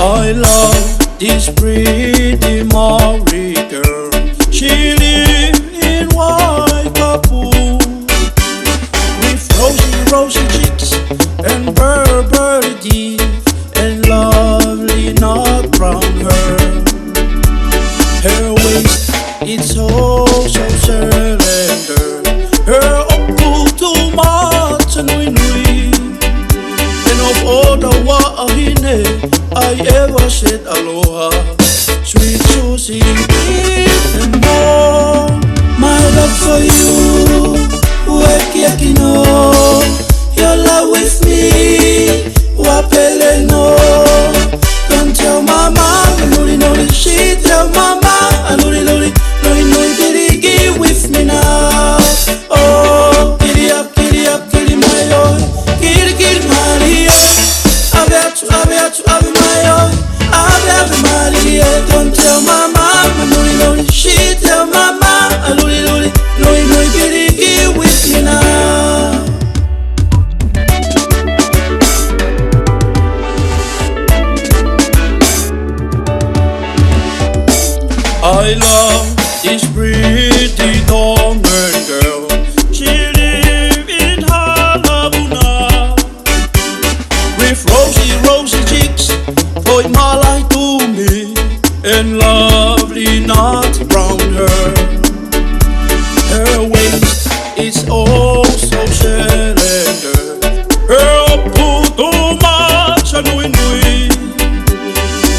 I love this pretty Maori girl. She lives in white Kapau, with rosy cheeks and burberry teeth and lovely nut brown hair. Her waist, it's so slender. Her oku too much and nui. And of all the wahine I ever said aloha, sweet Susie, and more. My love for you, hou'eiki no. Your love with me, PELE no. Don't tell mama, nuli, she tell mama, nuli, dirigi with me now. Oh, giddy up, my own, giddy, Maria. Ave my own, Ave Maria. Don't tell mama, nuli, she tell mama, nuli, dirigi with me now. I love this pretty Tongan girl. She lives in Halauna, with rosy cheeks, boy malai to me, and lovely nut brown hair. Her waist is oh so slender. Her opu too much and nui.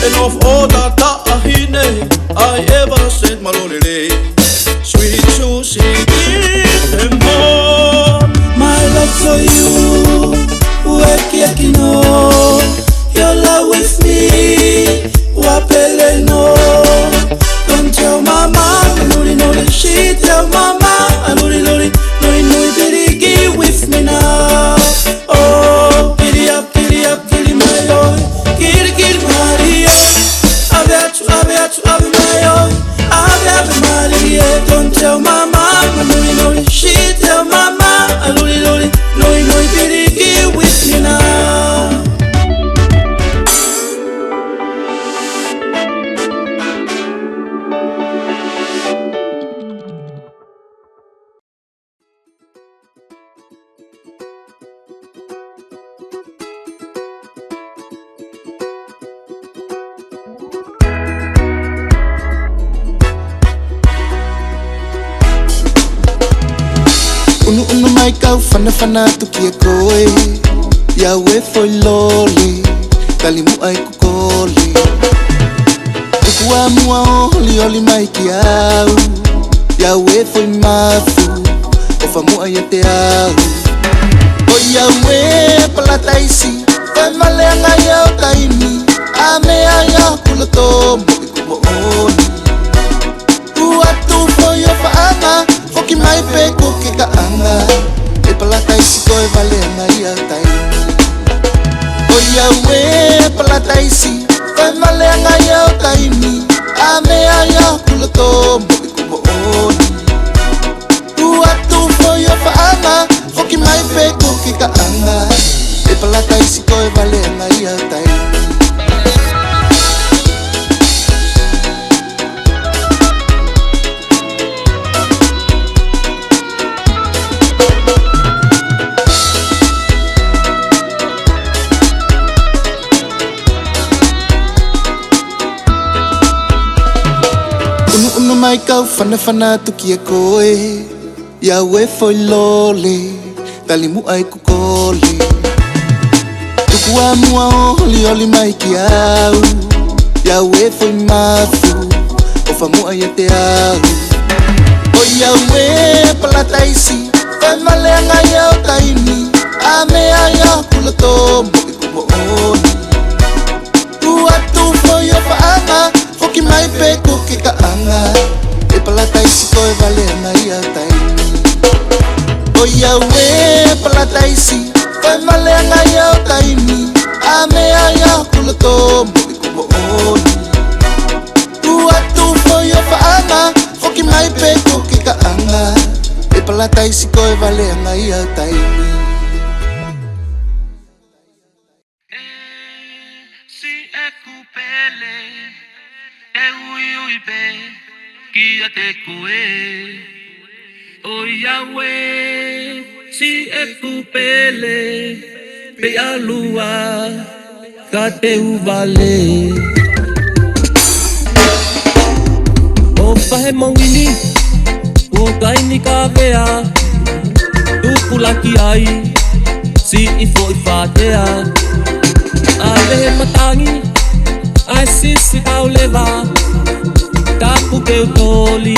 And of all the tahine I ever said malolele, sweet Susie, give them more. My love for you, hou'eiki no. Your love with me, PELE no. Don't tell mama, nuli, she tell mama, nuli, dirigi with me now. Oh, giddy up, my own, giddy, Maria. Ave my own, Ave Maria. Don't tell mama, nuli, she tell mama, nuli, dirigi with me now. UNU'UNU mai kau fana tukia koe. Yawe foi loli, kalimu ai kukoli. Tukua mua oli mai kiau. Yawe foi mafu, ofamu ai te au. O Yawe palataisi, vai maleanga yau taimi. Ame aya haloto mo ikumooni. Uatu foi o faanga, foki mai peko ke kaanga. E palataisi koe valeanga ia taimi. O Yawe palataisi, vai maleanga yau taimi. Ame aya haloto mo ikumooni. Uatu foi o faanga, foki mai peko ke kaanga. E palataisi koe valeanga ia taimi. UNU'UNU mai kau fana tukia koe. Yawe foi lole, talimu ai kukoli. Tukua mua oli mai kiau. Yawe foi mafu, ofamu ai te au. O Yawe palataisi, vai maleanga yau taimi. Ame aya haloto mo ikumooni. Uatu foi o faanga, foki mai peko ke kaanga. E palataisi koe valeanga ia taimi. O Yawe palataisi, vai maleanga yau taimi. Ame aya haloto mo ikumooni. Uatu foi o faanga, foki mai peko ke kaanga. E Ala taisi koe vale angai au taimi. Si FK'APA'APAII e ui pe kia te koe o Yahwe. Si FK'APA'APAII pe alua ka te VALE. O whahe mawini o kaini ka vea tukulaki ai si ifo I whatea. A lehe matangi ai sisi kau lewa tapu ke utoli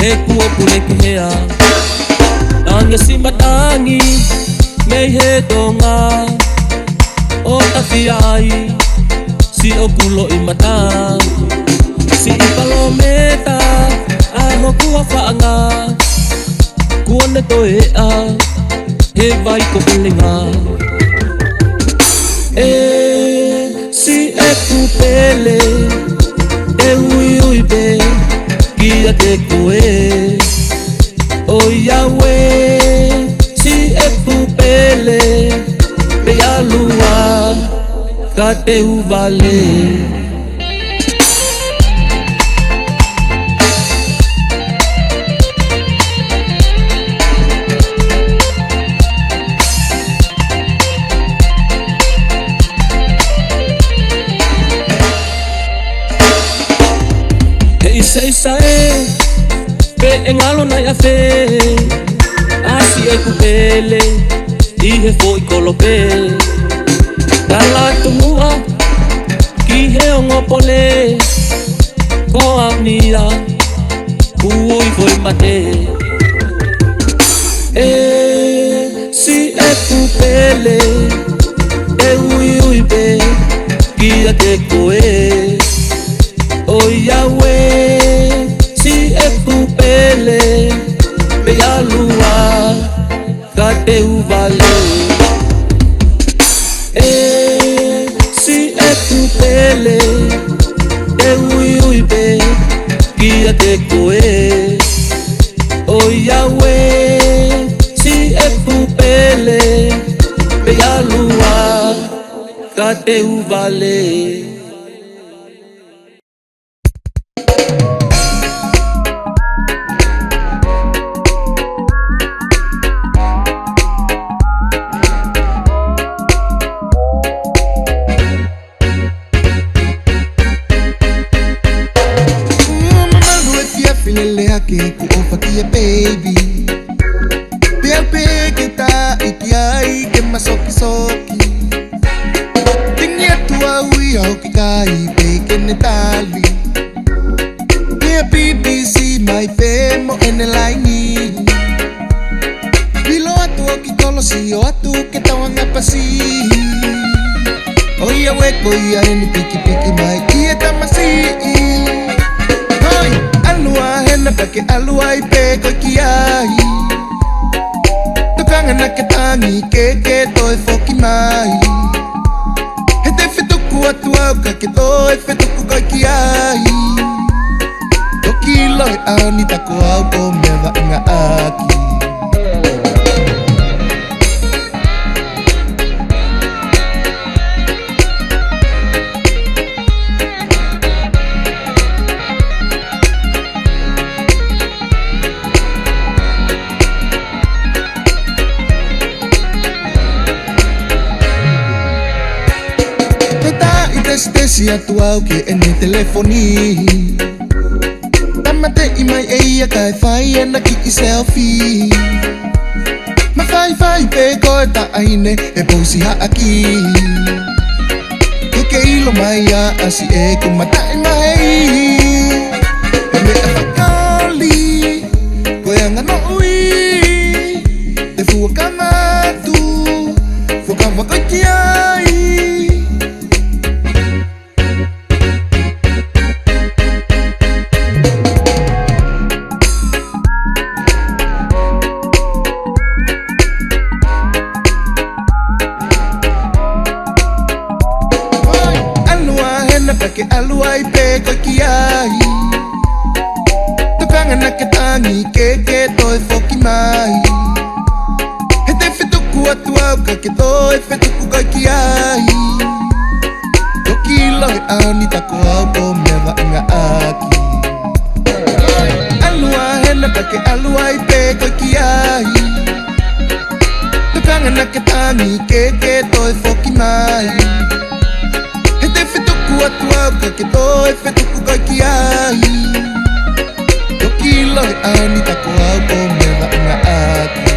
he kua pune ke hea. Anga si matangi mei he tonga o tafi ai si o kulo I mata. Si I palometa ano kua whaanga kua ne toe a he vai ko pelenga. Si FK'APA'APAII e ui pe kia te koe o Yahwe. Si FK'APA'APAII pe alua ka te VALE. Isa pe engalo na ya fe asi FK'APA'APAII I he foi kolope kala tumua kihe ngopole ko amnia ui foi mate. Si FK'APA'APAII e ui pe kia te koe o Yahwe. Si FK'APA'APAII pe alua ka te VALE. Si FK'APA'APAII e ui pe kia te koe o Yahwe. Si FK'APA'APAII pe alua ka te VALE. Filele hake ku ofa kia baby. Pia pe kita ikaii ke masoki soki. Tingia tua ui au kikai pe ke netali. Pia BBC my femo ene laini. Bilo atu o kitolo si o atu ke tawanga pasi. Oia weko ia eni piki piki mai kia tamasi. Alua hena take alua I pe ko kiai. Tukanga na ke tangi ke toi foki mai. He te fetuku atu au ka ke toi fetuku ko kiai. Toki loi au ni tako au ko mewa ngaahi. Si atu au ke ene telefoni. Tamate I mai eia kai whai ena ki I selfie. Ma whai pe koe ta aine e pousi haaki. Ke ilo mai a asi e kumatai mai. E me a whakali koe anga no ui. Te fuakamatu fuakawakoikiai. Ke alua I pe ko kiai. Tukanga na ke tangi ke toi foki mai. FETUKU kai kiai Tokilo ani tako aupo meva ngaahi Alua hena take alua ipe kai kiai Tukanga na ke tangi ke toi foki mai Hete FETUKU atu au ke toi FETUKU kai kiai Tokilo ani tako aupo meva ngaahi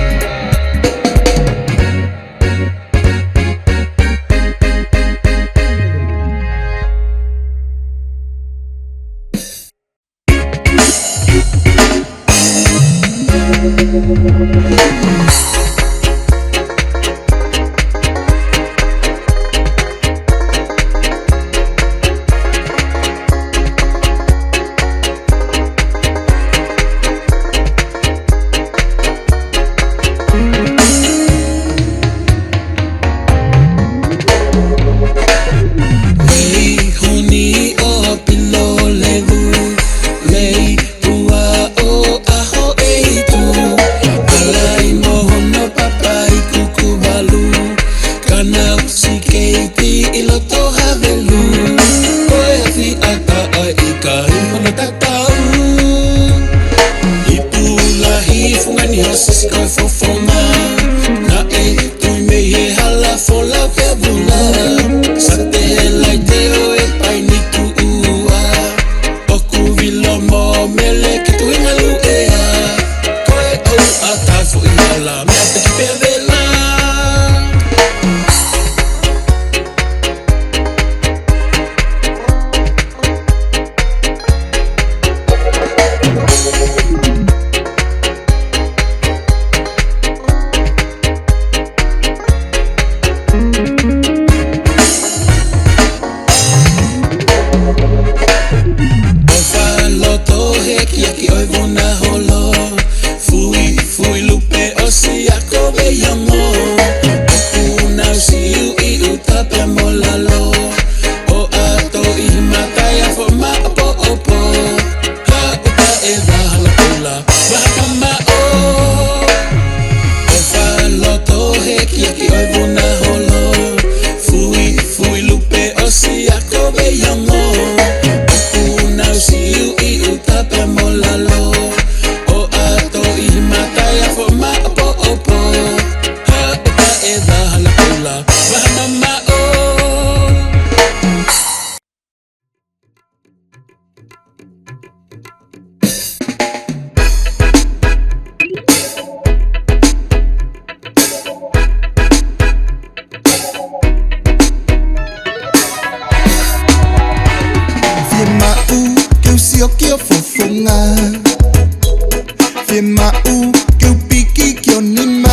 Emau que o pique que o nima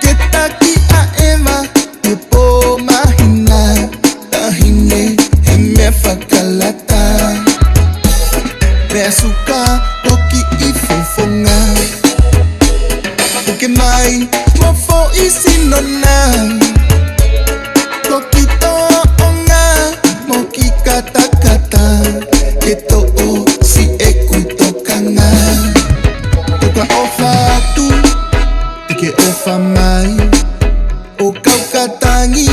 que tá aqui a Eva e po mahina tahine e me fakalata besuka toki e fofonga o que mai mofo e sinona toki to onga moki kata kata que to si ekuitokanga Toka ofa tu Teke ofa mai O kau katangi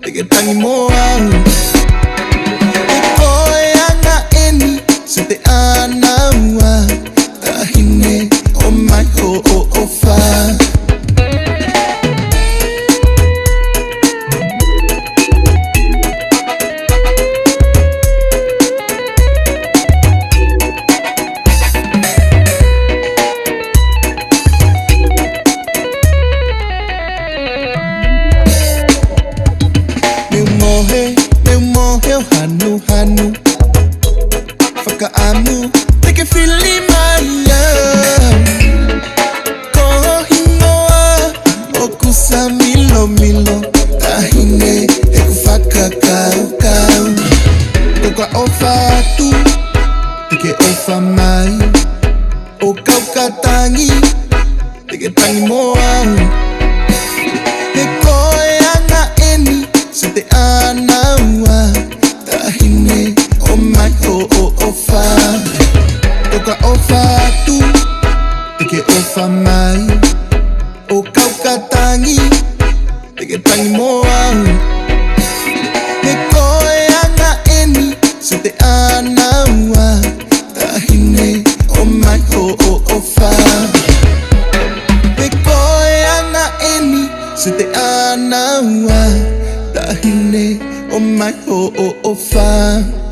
Teke tangi moa E koe anga eni Se te anaua Tahine o mai o ofa Hanu FK'APA'APAII Teke fili maya Koho hinoa Okusa milo milo Tahine eku faka kau kau Toka ofa tu Teke ofa mai O kau katangi Teke tangi moa He koe anga eni Se te anaua Tahine o mai o ofa Toka ofa tu Teke ofa mai O kau kata tangi moa. Me koe anga eni, se te ana ua. Tahine o mai ho o fa. Me koe anga eni, se te ana ua. Tahine o mai ho o fa.